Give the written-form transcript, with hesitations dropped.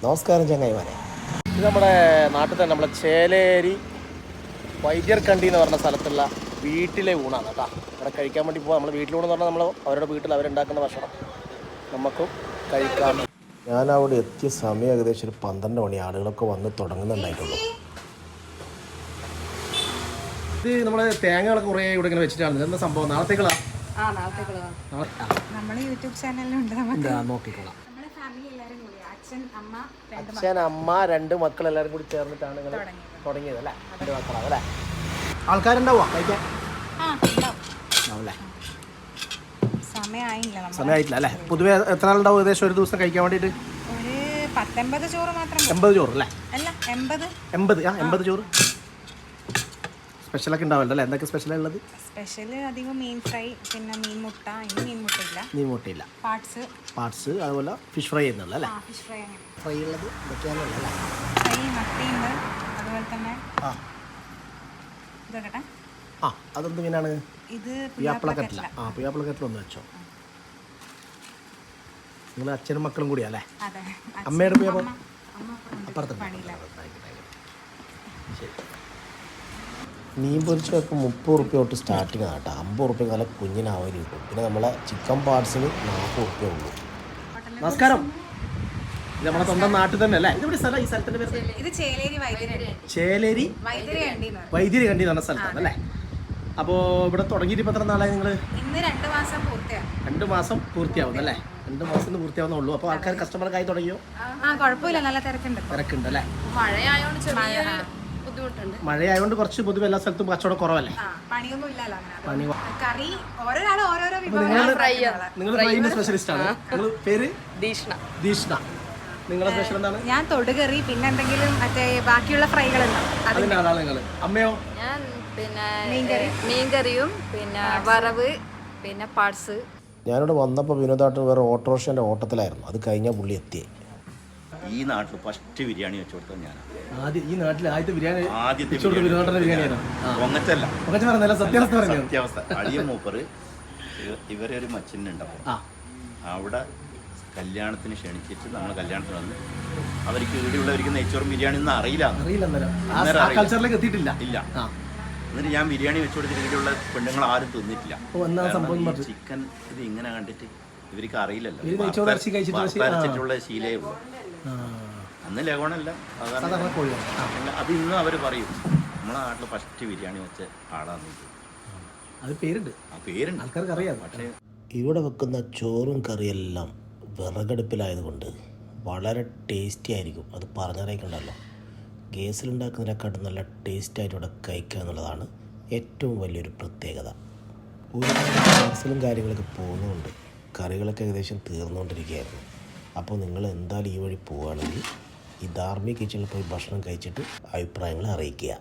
നമസ്കാരം ചങ്ങായിമാരെ. ഇത് നമ്മുടെ നാട്ടിൽ തന്നെ നമ്മളെ ചേലേരി വൈദ്യർക്കണ്ടി എന്ന് പറഞ്ഞ സ്ഥലത്തുള്ള വീട്ടിലെ ഊണാണ് കേട്ടോ. അവിടെ കഴിക്കാൻ വേണ്ടി പോകാം. നമ്മൾ വീട്ടിലൂടെന്ന് പറഞ്ഞാൽ നമ്മൾ അവരുടെ വീട്ടിൽ അവരുണ്ടാക്കുന്ന ഭക്ഷണം നമുക്കും കഴിക്കാം. ഞാൻ അവിടെ എത്തിയ സമയം ഏകദേശം ഒരു 12 മണി. ആളുകളൊക്കെ വന്ന് തുടങ്ങുന്നുണ്ടായിട്ടുള്ളൂ. ഇത് നമ്മൾ തേങ്ങകളൊക്കെ കുറേ ഇവിടെ ഇങ്ങനെ വെച്ചിട്ടാണ്. എന്താ സംഭവം? നാളത്തേക്കുള്ള നമ്മുടെ യൂട്യൂബ് ചാനലിലുണ്ട്, നോക്കിക്കോളാം. അച്ഛൻ, അമ്മ, 2 മക്കൾ എല്ലാവരും കൂടി ചേർന്നിട്ടാണ് നിങ്ങൾ തുടങ്ങിയത് അല്ലേ? 2 മക്കളാണ് അല്ലേ? ആൾക്കാരുണ്ടാവുക കഴിക്കാൻ? സമയമായിട്ടില്ല അല്ലേ? പൊതുവെ എത്ര ആളുണ്ടാവും ഏകദേശം ഒരു ദിവസം കഴിക്കാൻ വേണ്ടിയിട്ട്? ഒരു 80 ചോറ് മാത്രം. 80 ചോറ് അല്ലേ? അല്ല 80 ചോറ്. സ്പെഷ്യലൊക്കെ ഉണ്ടാവല്ലോ അല്ലേ? എന്തൊക്കെ സ്പെഷ്യലാണ് ഉള്ളത്? സ്പെഷ്യൽ അധികം മീൻ ഫ്രൈ, പിന്നെ മീൻ മുട്ട. ഇനി മീൻ മുട്ടയില്ല. പാർട്സ് അതുപോലെ ഫിഷ് ഫ്രൈ ചെയ്യുന്നുള്ളൂ അല്ലേ? ഫിഷ് ഫ്രൈ അങ്ങനെ ഫ്രൈ ഉള്ളത് ഇതൊക്കെയാണല്ലേ? ഫ്രൈ മത്തിയുണ്ട്. അതുപോലെ തന്നെ ഇതൊക്കെ അതെന്തിങ്ങനെയാണ്? ഇത് പുയ്യാപ്പിളക്കറ്റില്ല. പുയ്യാപ്പിളക്കറ്റിൽ ഒന്ന് വെച്ചോ. നിങ്ങൾ അച്ഛനും മക്കളും കൂടിയാ അല്ലേ? അമ്മയുടെ പുയ്യാപ്പിള അപ്പുറത്ത്. ശരി. മീൻ പൊരിച്ച് വെക്കും 30 റുപ്യ തൊട്ട് സ്റ്റാർട്ടിങ് ആണ് കേട്ടോ. 50 റുപ്യ നല്ല കുഞ്ഞിനാവരി കിട്ടും. പിന്നെ നമ്മളെ ചിക്കൻ പാർട്സിന് 40 റുപ്യ ഉള്ളൂ. നമസ്കാരം. ഇത് നമ്മുടെ സ്വന്തം നാട്ടിൽ തന്നെ അല്ലേ? ഇത് സ്ഥലം, ഈ സ്ഥലത്തിന്റെ പേര്? ഇത് ചേലേരി വൈദ്യർകണ്ടി എന്ന് പറഞ്ഞ സ്ഥലത്താണ് അല്ലേ? അപ്പോൾ ഇവിടെ തുടങ്ങിയിട്ട് ഇപ്പോൾ എത്ര നാളായി നിങ്ങൾ? ഇന്ന് 2 മാസം പൂർത്തിയാവും. 2 മാസം പൂർത്തിയാവുന്നു അല്ലേ? 2 മാസം പൂർത്തിയാവുന്നുള്ളൂ. അപ്പോൾ ആൾക്കാർ കസ്റ്റമർക്ക് ആയി തുടങ്ങിയോ? കുഴപ്പമില്ല, നല്ല തിരക്കുണ്ട് അല്ലേ? മഴയായോണ്ട് കുറച്ച് പൊതുവെ എല്ലാ സ്ഥലത്തും കച്ചവടം കുറവല്ലേ? നിങ്ങൾ ഫ്രൈന്റെ സ്പെഷ്യലിസ്റ്റ് ആണ്. നിങ്ങൾ പേര്? ദീഷ്ണ. നിങ്ങളുടെ സ്പെഷ്യൽ എന്താണ്? ഞാൻ തൊടുകറി, പിന്നെ എന്തെങ്കിലും മറ്റേ ബാക്കിയുള്ള ഫ്രൈകളുണ്ടാവും. അതിന്റെ ആളാണ് നിങ്ങൾ. അമ്മയോ? ഞാൻ പിന്നെ മീൻകറിയും പിന്നെ വറവ് പിന്നെ പാർട്സ്. ഞാനിവിടെ വന്നപ്പോൾ വിനോദായിട്ട് വേറെ ഓട്ടോറിക്ഷൻ്റെ ഓട്ടത്തിലായിരുന്നു. അത് കഴിഞ്ഞാൽ പുള്ളി എത്തിയേ. ഈ നാട്ടിൽ ഫസ്റ്റ് ബിരിയാണി വെച്ചു കൊടുത്തത് ഞാനാണ്. ഈ നാട്ടിൽ ആദ്യത്തെ ബിരിയാണി സത്യാവസ്ഥ. അളിയൻ മൂപ്പറ് ഇവരെ ഒരു മച്ചിനുണ്ടാവും. അവിടെ കല്യാണത്തിന് ക്ഷണിച്ചിട്ട് നമ്മൾ കല്യാണത്തിന് വന്ന് അവർക്ക് ഇവിടെയുള്ളവർക്ക് നെയ്ച്ചോറും ബിരിയാണി ഒന്നും അറിയില്ല. ഇല്ല. എന്നിട്ട് ഞാൻ ബിരിയാണി വെച്ചു കൊടുത്തിട്ട് ഇവിടെയുള്ള പെണ്ണുങ്ങൾ ആരും തിന്നിട്ടില്ല. ചിക്കൻ ഇത് ഇങ്ങനെ കണ്ടിട്ട് ഇവർക്ക് അറിയില്ലല്ലോ. വറുത്തരച്ചിട്ടുള്ള ശീലേ ഉള്ളൂ. അന്ന് ലഗോണല്ല, അത് ഇന്നും അവർ പറയും നമ്മളെ നാട്ടിൽ ഫസ്റ്റ് ബിരിയാണി വെച്ച ആളാണ്. അത് പേരുണ്ട്, ആൾക്കാർക്ക് അറിയാം. പക്ഷേ ഇവിടെ വെക്കുന്ന ചോറും കറിയെല്ലാം വിറകടുപ്പിലായതുകൊണ്ട് വളരെ ടേസ്റ്റി ആയിരിക്കും. അത് പറഞ്ഞറിയിക്കണ്ടല്ലോ. ഗ്യാസിലുണ്ടാക്കുന്നതിനെക്കാട്ടും നല്ല ടേസ്റ്റായിട്ട് ഇവിടെ കഴിക്കുക എന്നുള്ളതാണ് ഏറ്റവും വലിയൊരു പ്രത്യേകത. ഒരുപാട് പാർസലും കാര്യങ്ങളൊക്കെ പോകുന്നതുകൊണ്ട് കറികളൊക്കെ ഏകദേശം തീർന്നുകൊണ്ടിരിക്കുകയായിരുന്നു. അപ്പോൾ നിങ്ങൾ എന്തായാലും ഈ വഴി പോവുകയാണെങ്കിൽ ഈ ധാർമ്മിക കിച്ചണിൽ പോയി ഭക്ഷണം കഴിച്ചിട്ട് അഭിപ്രായങ്ങൾ അറിയിക്കുക.